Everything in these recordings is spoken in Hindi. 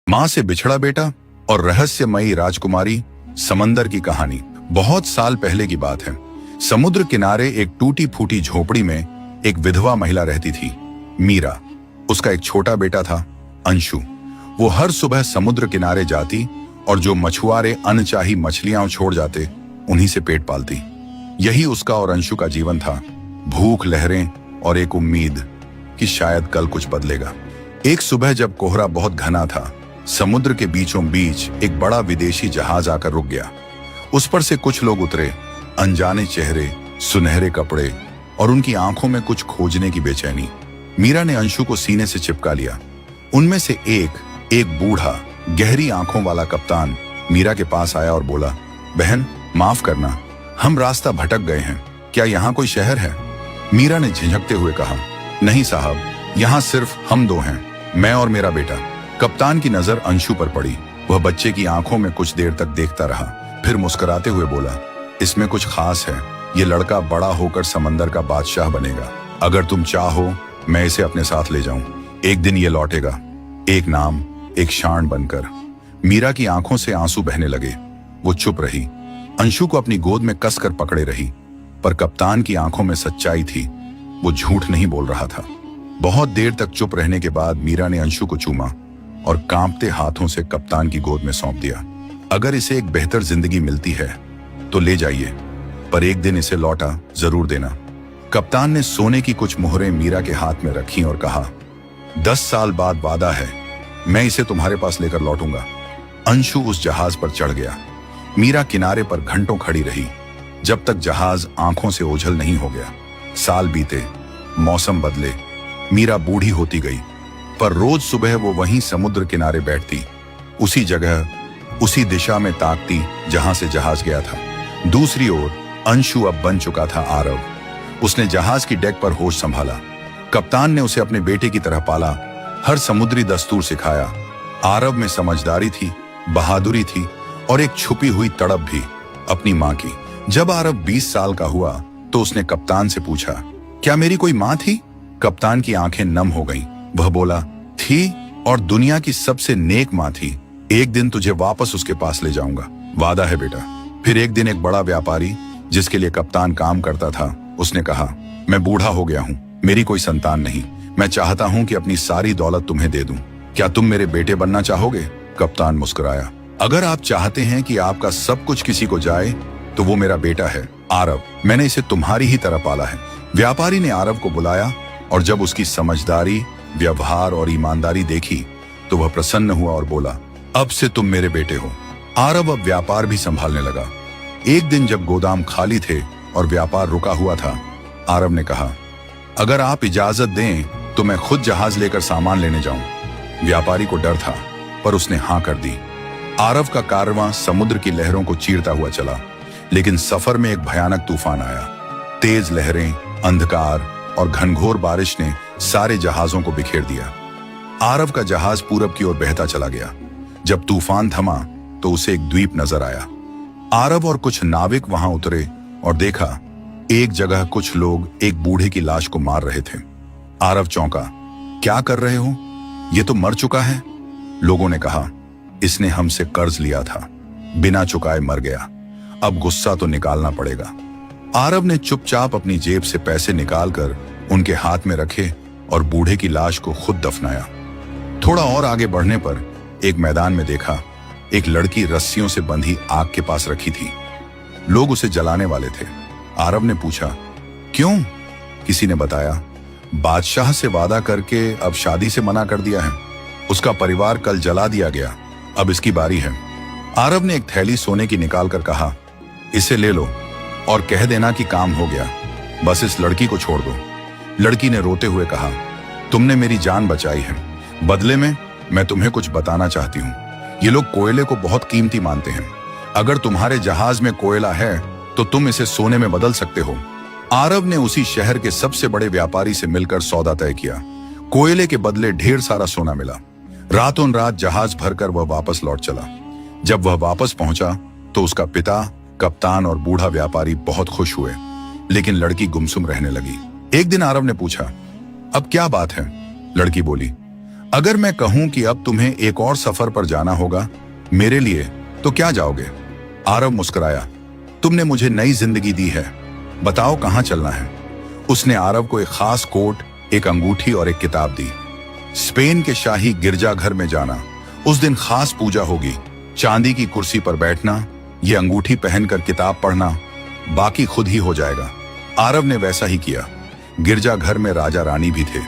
मां से बिछड़ा बेटा और रहस्यमयी राजकुमारी, समंदर की कहानी। बहुत साल पहले की बात है। समुद्र किनारे एक टूटी फूटी झोपड़ी में एक विधवा महिला रहती थी, मीरा। उसका एक छोटा बेटा था, अंशु। वो हर सुबह समुद्र किनारे जाती और जो मछुआरे अनचाही मछलियां छोड़ जाते, उन्हीं से पेट पालती। यही उसका और अंशु का जीवन था। भूख, लहरें और एक उम्मीद कि शायद कल कुछ बदलेगा। एक सुबह जब कोहरा बहुत घना था, समुद्र के बीचों बीच एक बड़ा विदेशी जहाज आकर रुक गया। उस पर से कुछ लोग उतरे, अनजाने चेहरे, सुनहरे कपड़े और उनकी आंखों में कुछ खोजने की बेचैनी। मीरा ने अंशु को सीने से चिपका लिया। उनमें से एक बूढ़ा, गहरी आंखों वाला कप्तान मीरा के पास आया और बोला, बहन माफ करना, हम रास्ता भटक गए हैं। क्या यहाँ कोई शहर है? मीरा ने झिझकते हुए कहा, नहीं साहब, यहाँ सिर्फ हम दो हैं, मैं और मेरा बेटा। कप्तान की नजर अंशु पर पड़ी। वह बच्चे की आंखों में कुछ देर तक देखता रहा, फिर मुस्कुराते हुए बोला, इसमें कुछ खास है। ये लड़का बड़ा होकर समंदर का बादशाह बनेगा। अगर तुम चाहो मैं इसे अपने साथ ले जाऊं। एक दिन ये लौटेगा, एक नाम, एक शान बनकर। मीरा की आंखों से आंसू बहने लगे। वो चुप रही, अंशु को अपनी गोद में कसकर पकड़े रही। पर कप्तान की आंखों में सच्चाई थी। वो झूठ नहीं बोल रहा था। बहुत देर तक चुप रहने के बाद मीरा ने अंशु को चूमा और कांपते हाथों से कप्तान की गोद में सौंप दिया। अगर इसे एक बेहतर जिंदगी मिलती है तो ले जाइए, पर एक दिन इसे लौटा जरूर देना। कप्तान ने सोने की कुछ मुहरें मीरा के हाथ में रखी और कहा, 10 साल बाद वादा है, मैं इसे तुम्हारे पास लेकर लौटूंगा। अंशु उस जहाज पर चढ़ गया। मीरा किनारे पर घंटों खड़ी रही, जब तक जहाज आंखों से ओझल नहीं हो गया। साल बीते, मौसम बदले, मीरा बूढ़ी होती गई, पर रोज सुबह वो वहीं समुद्र किनारे बैठती, उसी जगह, उसी दिशा में ताकती जहां से जहाज गया था। दूसरी ओर अंशु अब बन चुका था आरव। उसने जहाज की डेक पर होश संभाला। कप्तान ने उसे अपने बेटे की तरह पाला, हर समुद्री दस्तूर सिखाया। आरव में समझदारी थी, बहादुरी थी और एक छुपी हुई तड़प भी, अपनी मां की। जब आरव 20 साल का हुआ तो उसने कप्तान से पूछा, क्या मेरी कोई मां थी? कप्तान की आंखें नम हो गईं। वह बोला, थी, और दुनिया की सबसे नेक मां थी। एक दिन तुझे वापस उसके पास ले जाऊंगा, वादा है बेटा। फिर एक दिन एक बड़ा व्यापारी जिसके लिए कप्तान काम करता था, उसने कहा, मैं बूढ़ा हो गया हूं, मेरी कोई संतान नहीं। मैं चाहता हूं कि अपनी सारी दौलत तुम्हें दे दूं। क्या तुम मेरे बेटे बनना चाहोगे? कप्तान मुस्कुराया, अगर आप चाहते हैं कि आपका सब कुछ किसी को जाए तो वो मेरा बेटा है, आरव। मैंने इसे तुम्हारी ही तरह पाला है। व्यापारी ने आरव को बुलाया और जब उसकी समझदारी, व्यवहार और ईमानदारी देखी तो वह प्रसन्न हुआ और बोला, अब से तुम मेरे बेटे हो। आरव अब व्यापार भी संभालने लगा। एक दिन जब गोदाम खाली थे और व्यापार रुका हुआ था, आरव ने कहा, अगर आप इजाजत दें तो मैं खुद जहाज लेकर सामान लेने जाऊं। व्यापारी को डर था, पर उसने हां कर दी। आरव का कारवां समुद्र की लहरों को चीरता हुआ चला, लेकिन सफर में एक भयानक तूफान आया। तेज लहरें, अंधकार और घनघोर बारिश ने सारे जहाजों को बिखेर दिया। आरव का जहाज पूरब की ओर बहता चला गया। जब तूफान थमा तो उसे एक द्वीप नजर आया। आरव और कुछ नाविक वहां उतरे और देखा, एक जगह कुछ लोग एक बूढ़े की लाश को मार रहे थे। आरव चौंका, क्या कर रहे हो? ये तो मर चुका है। लोगों ने कहा, इसने हमसे कर्ज लिया था, बिना चुकाए मर गया, अब गुस्सा तो निकालना पड़ेगा। आरव ने चुपचाप अपनी जेब से पैसे निकालकर उनके हाथ में रखे और बूढ़े की लाश को खुद दफनाया। थोड़ा और आगे बढ़ने पर एक मैदान में देखा, एक लड़की रस्सियों से बंधी आग के पास रखी थी। लोग उसे जलाने वाले थे। आरव ने पूछा, क्यों? किसी ने बताया, बादशाह से वादा करके अब शादी से मना कर दिया है। उसका परिवार कल जला दिया गया, अब इसकी बारी है। आरव ने एक थैली सोने की निकालकर कहा, इसे ले लो और कह देना कि काम हो गया, बस इस लड़की को छोड़ दो। लड़की ने रोते हुए कहा, तुमने मेरी जान बचाई है, बदले में मैं तुम्हें कुछ बताना चाहती हूँ। ये लोग कोयले को बहुत कीमती मानते हैं। अगर तुम्हारे जहाज में कोयला है तो तुम इसे सोने में बदल सकते हो। आरव ने उसी शहर के सबसे बड़े व्यापारी से मिलकर सौदा तय किया। कोयले के बदले ढेर सारा सोना मिला। रातों रात जहाज भरकर वह वापस लौट चला। जब वह वापस पहुंचा तो उसका पिता, कप्तान और बूढ़ा व्यापारी बहुत खुश हुए, लेकिन लड़की गुमसुम रहने लगी। एक दिन आरव ने पूछा, अब क्या बात है? लड़की बोली, अगर मैं कहूं कि अब तुम्हें एक और सफर पर जाना होगा मेरे लिए, तो क्या जाओगे? आरव मुस्कुराया। तुमने मुझे नई जिंदगी दी है, बताओ कहां चलना है? उसने आरव को एक खास कोट, एक अंगूठी और एक किताब दी। स्पेन के शाही गिरजाघर में जाना, उस दिन खास पूजा होगी, चांदी की कुर्सी पर बैठना, ये अंगूठी पहनकर किताब पढ़ना, बाकी खुद ही हो जाएगा। आरव ने वैसा ही किया। गिरजाघर में राजा रानी भी थे।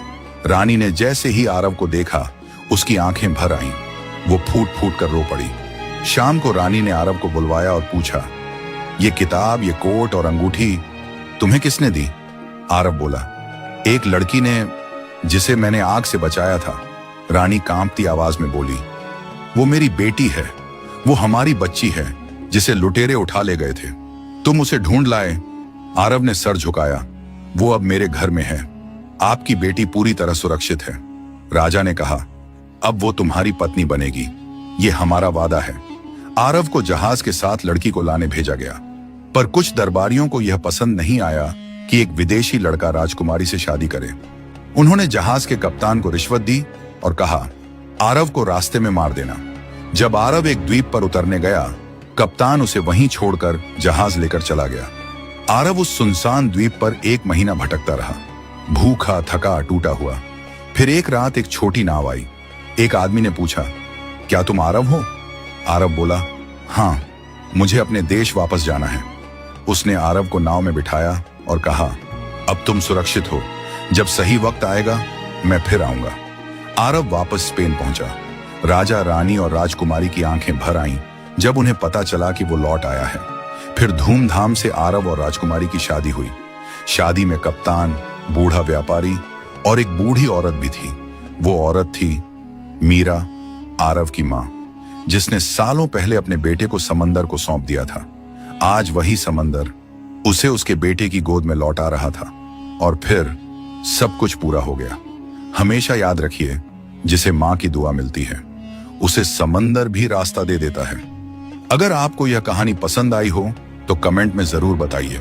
रानी ने जैसे ही आरव को देखा, उसकी आंखें भर आईं। वो फूट फूट कर रो पड़ी। शाम को रानी ने आरव को बुलवाया और पूछा, ये किताब, ये कोट और अंगूठी तुम्हें किसने दी? आरव बोला, एक लड़की ने, जिसे मैंने आग से बचाया था। रानी कांपती आवाज में बोली, वो मेरी बेटी है, वो हमारी बच्ची है जिसे लुटेरे उठा ले गए थे, तुम उसे ढूंढ लाए। आरव ने सर झुकाया। वो अब मेरे घर में है, आपकी बेटी पूरी तरह सुरक्षित है। राजा ने कहा, अब वो तुम्हारी पत्नी बनेगी, ये हमारा वादा है। आरव को जहाज के साथ लड़की को लाने भेजा गया, पर कुछ दरबारियों को यह पसंद नहीं आया कि एक विदेशी लड़का राजकुमारी से शादी करे। उन्होंने जहाज के कप्तान को रिश्वत दी और कहा, आरव को रास्ते में मार देना। जब आरव एक द्वीप पर उतरने गया, कप्तान उसे वहीं छोड़कर जहाज लेकर चला गया। आरव उस सुनसान द्वीप पर 1 महीना भटकता रहा, भूखा, थका, टूटा हुआ। फिर एक रात एक छोटी नाव आई। एक आदमी ने पूछा, क्या तुम आरव हो? आरव बोला, हाँ, मुझे अपने देश वापस जाना है। उसने आरव को नाव में बिठाया और कहा, अब तुम सुरक्षित हो, जब सही वक्त आएगा मैं फिर आऊंगा। आरव वापस स्पेन पहुंचा। राजा, रानी और राजकुमारी की आंखें भर आईं जब उन्हें पता चला कि वो लौट आया है। फिर धूमधाम से आरव और राजकुमारी की शादी हुई। शादी में कप्तान, बूढ़ा व्यापारी और एक बूढ़ी औरत भी थी। वो औरत थी मीरा, आरव की मां, जिसने सालों पहले अपने बेटे को समंदर को सौंप दिया था। आज वही समंदर उसे उसके बेटे की गोद में लौटा रहा था। और फिर सब कुछ पूरा हो गया। हमेशा याद रखिए, जिसे मां की दुआ मिलती है, उसे समंदर भी रास्ता दे देता है। अगर आपको यह कहानी पसंद आई हो तो कमेंट में जरूर बताइए।